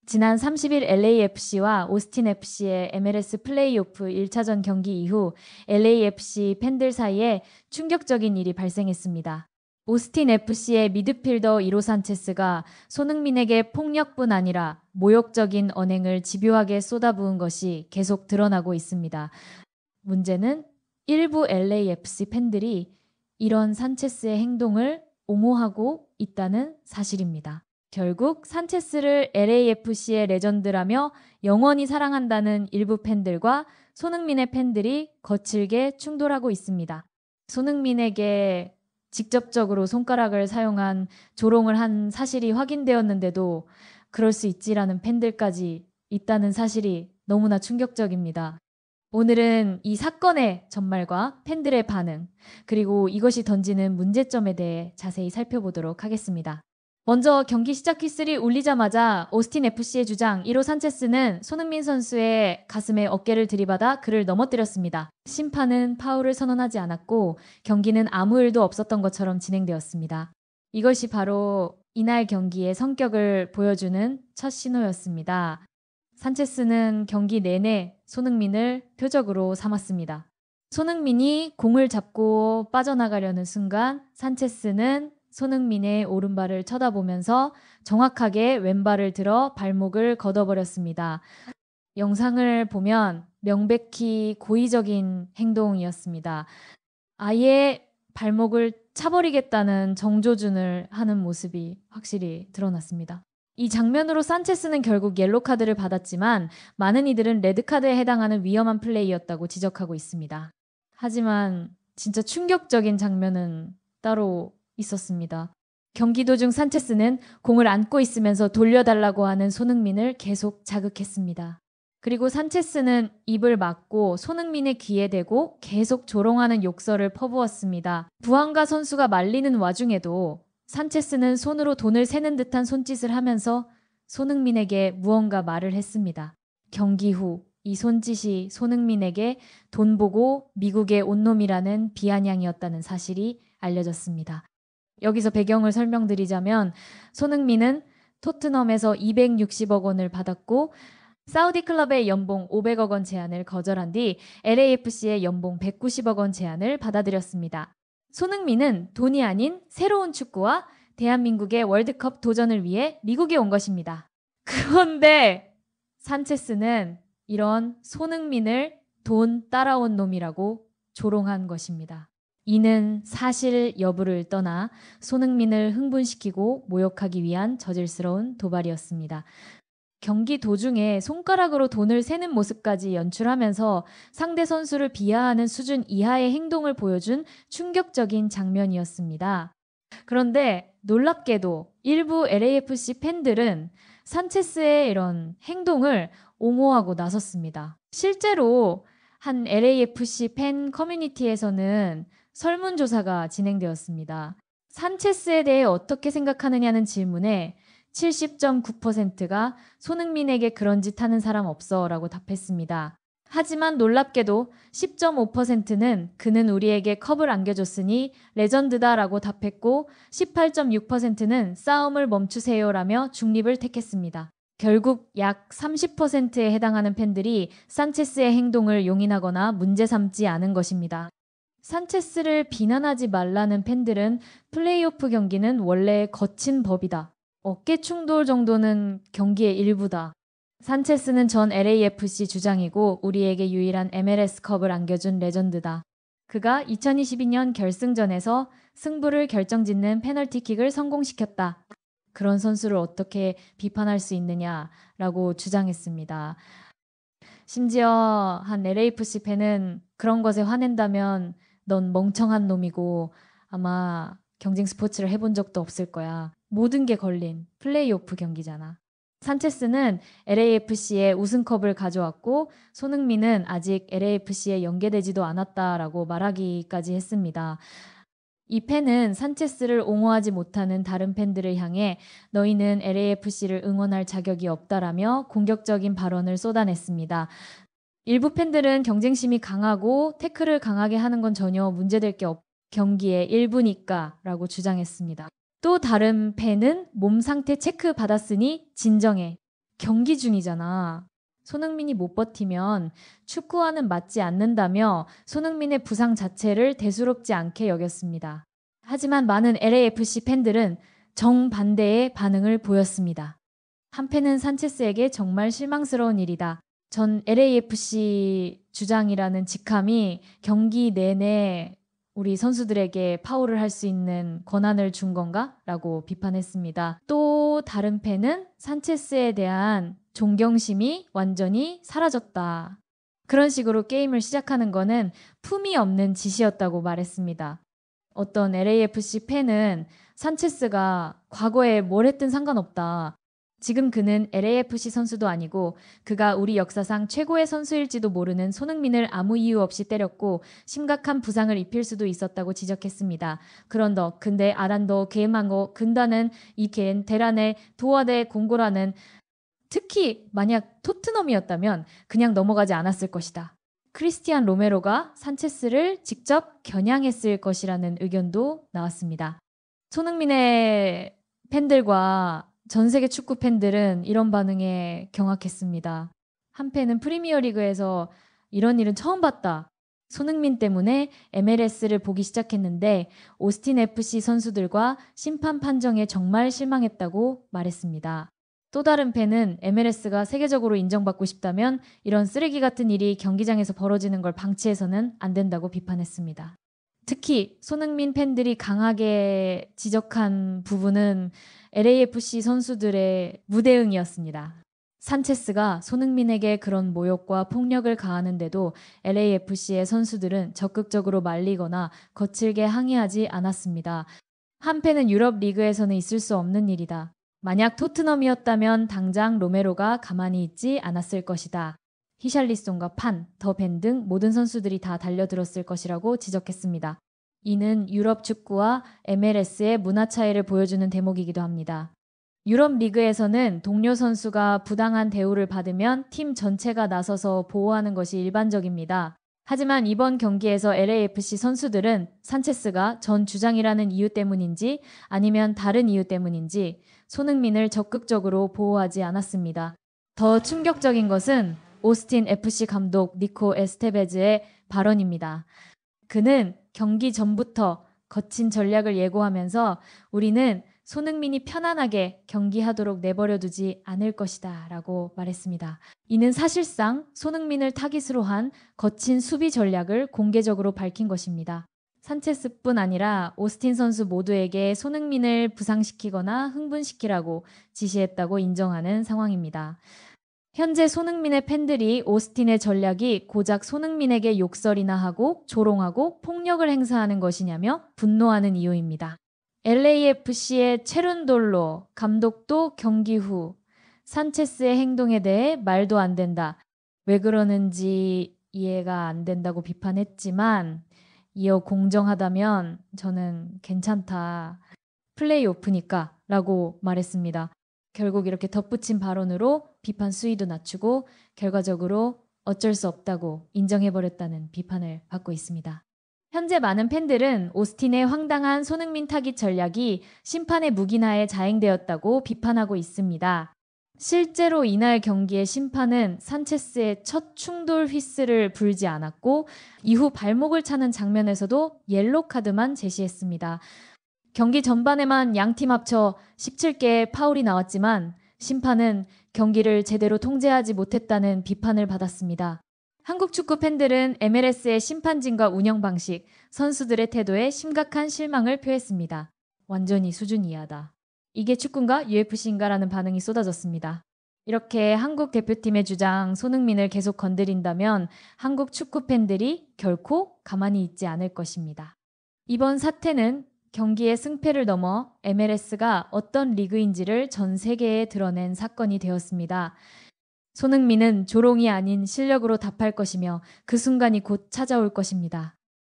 지난 30일 LAFC와 오스틴FC의 MLS 플레이오프 1차전 경기 이후 LAFC 팬들 사이에 충격적인 일이 발생했습니다. 오스틴FC의 미드필더 이로 산체스가 손흥민에게 폭력뿐 아니라 모욕적인 언행을 집요하게 쏟아부은 것이 계속 드러나고 있습니다. 문제는 일부 LAFC 팬들이 이런 산체스의 행동을 옹호하고 있다는 사실입니다. 결국 산체스를 LAFC의 레전드라며 영원히 사랑한다는 일부 팬들과 손흥민의 팬들이 거칠게 충돌하고 있습니다. 손흥민에게 직접적으로 손가락을 사용한 조롱을 한 사실이 확인되었는데도 그럴 수 있지라는 팬들까지 있다는 사실이 너무나 충격적입니다. 오늘은 이 사건의 전말과 팬들의 반응, 그리고 이것이 던지는 문제점에 대해 자세히 살펴보도록 하겠습니다. 먼저 경기 시작 휘슬이 울리자마자 오스틴 FC의 주장 1호 산체스는 손흥민 선수의 가슴에 어깨를 들이받아 그를 넘어뜨렸습니다. 심판은 파울을 선언하지 않았고 경기는 아무 일도 없었던 것처럼 진행되었습니다. 이것이 바로 이날 경기의 성격을 보여주는 첫 신호였습니다. 산체스는 경기 내내 손흥민을 표적으로 삼았습니다. 손흥민이 공을 잡고 빠져나가려는 순간 산체스는 손흥민의 오른발을 쳐다보면서 정확하게 왼발을 들어 발목을 걷어버렸습니다. 영상을 보면 명백히 고의적인 행동이었습니다. 아예 발목을 차버리겠다는 정조준을 하는 모습이 확실히 드러났습니다. 이 장면으로 산체스는 결국 옐로카드를 받았지만 많은 이들은 레드카드에 해당하는 위험한 플레이였다고 지적하고 있습니다. 하지만 진짜 충격적인 장면은 따로 있었습니다. 경기 도중 산체스는 공을 안고 있으면서 돌려달라고 하는 손흥민을 계속 자극했습니다. 그리고 산체스는 입을 막고 손흥민의 귀에 대고 계속 조롱하는 욕설을 퍼부었습니다. 부안가 선수가 말리는 와중에도 산체스는 손으로 돈을 세는 듯한 손짓을 하면서 손흥민에게 무언가 말을 했습니다. 경기 후 이 손짓이 손흥민에게 돈 보고 미국에 온 놈이라는 비아냥이었다는 사실이 알려졌습니다. 여기서 배경을 설명드리자면 손흥민은 토트넘에서 260억 원을 받았고 사우디 클럽의 연봉 500억 원 제안을 거절한 뒤 LAFC의 연봉 190억 원 제안을 받아들였습니다. 손흥민은 돈이 아닌 새로운 축구와 대한민국의 월드컵 도전을 위해 미국에 온 것입니다. 그런데 산체스는 이런 손흥민을 돈 따라온 놈이라고 조롱한 것입니다. 이는 사실 여부를 떠나 손흥민을 흥분시키고 모욕하기 위한 저질스러운 도발이었습니다. 경기 도중에 손가락으로 돈을 세는 모습까지 연출하면서 상대 선수를 비하하는 수준 이하의 행동을 보여준 충격적인 장면이었습니다. 그런데 놀랍게도 일부 LAFC 팬들은 산체스의 이런 행동을 옹호하고 나섰습니다. 실제로 한 LAFC 팬 커뮤니티에서는 설문조사가 진행되었습니다. 산체스에 대해 어떻게 생각하느냐는 질문에 70.9%가 손흥민에게 그런 짓 하는 사람 없어 라고 답했습니다. 하지만 놀랍게도 10.5%는 그는 우리에게 컵을 안겨줬으니 레전드다 라고 답했고 18.6%는 싸움을 멈추세요 라며 중립을 택했습니다. 결국 약 30%에 해당하는 팬들이 산체스의 행동을 용인하거나 문제 삼지 않은 것입니다. 산체스를 비난하지 말라는 팬들은 플레이오프 경기는 원래 거친 법이다. 어깨 충돌 정도는 경기의 일부다. 산체스는 전 LAFC 주장이고 우리에게 유일한 MLS컵을 안겨준 레전드다. 그가 2022년 결승전에서 승부를 결정짓는 페널티킥을 성공시켰다. 그런 선수를 어떻게 비판할 수 있느냐라고 주장했습니다. 심지어 한 LAFC 팬은 그런 것에 화낸다면 넌 멍청한 놈이고 아마 경쟁 스포츠를 해본 적도 없을 거야. 모든 게 걸린 플레이오프 경기잖아. 산체스는 LAFC의 우승컵을 가져왔고 손흥민은 아직 LAFC에 연계되지도 않았다라고 말하기까지 했습니다. 이 팬은 산체스를 옹호하지 못하는 다른 팬들을 향해 너희는 LAFC를 응원할 자격이 없다라며 공격적인 발언을 쏟아냈습니다. 일부 팬들은 경쟁심이 강하고 태클을 강하게 하는 건 전혀 문제될 게 경기의 일부니까 라고 주장했습니다. 또 다른 팬은 몸 상태 체크 받았으니 진정해. 경기 중이잖아. 손흥민이 못 버티면 축구와는 맞지 않는다며 손흥민의 부상 자체를 대수롭지 않게 여겼습니다. 하지만 많은 LAFC 팬들은 정반대의 반응을 보였습니다. 한패는 산체스에게 정말 실망스러운 일이다. 전 LAFC 주장이라는 직함이 경기 내내 우리 선수들에게 파울을 할 수 있는 권한을 준 건가? 라고 비판했습니다. 또 다른 팬은 산체스에 대한 존경심이 완전히 사라졌다. 그런 식으로 게임을 시작하는 거는 품이 없는 짓이었다고 말했습니다. 어떤 LAFC 팬은 산체스가 과거에 뭘 했든 상관없다. 지금 그는 LAFC 선수도 아니고 그가 우리 역사상 최고의 선수일지도 모르는 손흥민을 아무 이유 없이 때렸고 심각한 부상을 입힐 수도 있었다고 지적했습니다. 그런더 근데 아란더 게임한거 근다는 이켄 대란의 도와대 공고라는 특히 만약 토트넘이었다면 그냥 넘어가지 않았을 것이다. 크리스티안 로메로가 산체스를 직접 겨냥했을 것이라는 의견도 나왔습니다. 손흥민의 팬들과 전 세계 축구 팬들은 이런 반응에 경악했습니다. 한 팬은 프리미어리그에서 이런 일은 처음 봤다. 손흥민 때문에 MLS를 보기 시작했는데 오스틴 FC 선수들과 심판 판정에 정말 실망했다고 말했습니다. 또 다른 팬은 MLS가 세계적으로 인정받고 싶다면 이런 쓰레기 같은 일이 경기장에서 벌어지는 걸 방치해서는 안 된다고 비판했습니다. 특히 손흥민 팬들이 강하게 지적한 부분은 LAFC 선수들의 무대응이었습니다. 산체스가 손흥민에게 그런 모욕과 폭력을 가하는데도 LAFC의 선수들은 적극적으로 말리거나 거칠게 항의하지 않았습니다. 한 팬은 유럽 리그에서는 있을 수 없는 일이다. 만약 토트넘이었다면 당장 로메로가 가만히 있지 않았을 것이다. 히샬리송과 판, 더 벤 등 모든 선수들이 다 달려들었을 것이라고 지적했습니다. 이는 유럽 축구와 MLS의 문화 차이를 보여주는 대목이기도 합니다. 유럽 리그에서는 동료 선수가 부당한 대우를 받으면 팀 전체가 나서서 보호하는 것이 일반적입니다. 하지만 이번 경기에서 LAFC 선수들은 산체스가 전 주장이라는 이유 때문인지 아니면 다른 이유 때문인지 손흥민을 적극적으로 보호하지 않았습니다. 더 충격적인 것은 오스틴 FC 감독 니코 에스테베즈의 발언입니다. 그는 경기 전부터 거친 전략을 예고하면서 우리는 손흥민이 편안하게 경기하도록 내버려두지 않을 것이다 라고 말했습니다. 이는 사실상 손흥민을 타깃으로 한 거친 수비 전략을 공개적으로 밝힌 것입니다. 산체스뿐 아니라 오스틴 선수 모두에게 손흥민을 부상시키거나 흥분시키라고 지시했다고 인정하는 상황입니다. 현재 손흥민의 팬들이 오스틴의 전략이 고작 손흥민에게 욕설이나 하고 조롱하고 폭력을 행사하는 것이냐며 분노하는 이유입니다. LAFC의 체룬돌로 감독도 경기 후 산체스의 행동에 대해 말도 안 된다. 왜 그러는지 이해가 안 된다고 비판했지만 이어 공정하다면 저는 괜찮다. 플레이오프니까 라고 말했습니다. 결국 이렇게 덧붙인 발언으로 비판 수위도 낮추고 결과적으로 어쩔 수 없다고 인정해버렸다는 비판을 받고 있습니다. 현재 많은 팬들은 오스틴의 황당한 손흥민 타깃 전략이 심판의 묵인하에 자행되었다고 비판하고 있습니다. 실제로 이날 경기의 심판은 산체스의 첫 충돌 휘슬을 불지 않았고 이후 발목을 차는 장면에서도 옐로 카드만 제시했습니다. 경기 전반에만 양팀 합쳐 17개의 파울이 나왔지만 심판은 경기를 제대로 통제하지 못했다는 비판을 받았습니다. 한국 축구 팬들은 MLS의 심판진과 운영 방식, 선수들의 태도에 심각한 실망을 표했습니다. 완전히 수준 이하다. 이게 축구인가 UFC인가라는 반응이 쏟아졌습니다. 이렇게 한국 대표팀의 주장 손흥민을 계속 건드린다면 한국 축구 팬들이 결코 가만히 있지 않을 것입니다. 이번 사태는 경기의 승패를 넘어 MLS가 어떤 리그인지를 전 세계에 드러낸 사건이 되었습니다. 손흥민은 조롱이 아닌 실력으로 답할 것이며 그 순간이 곧 찾아올 것입니다.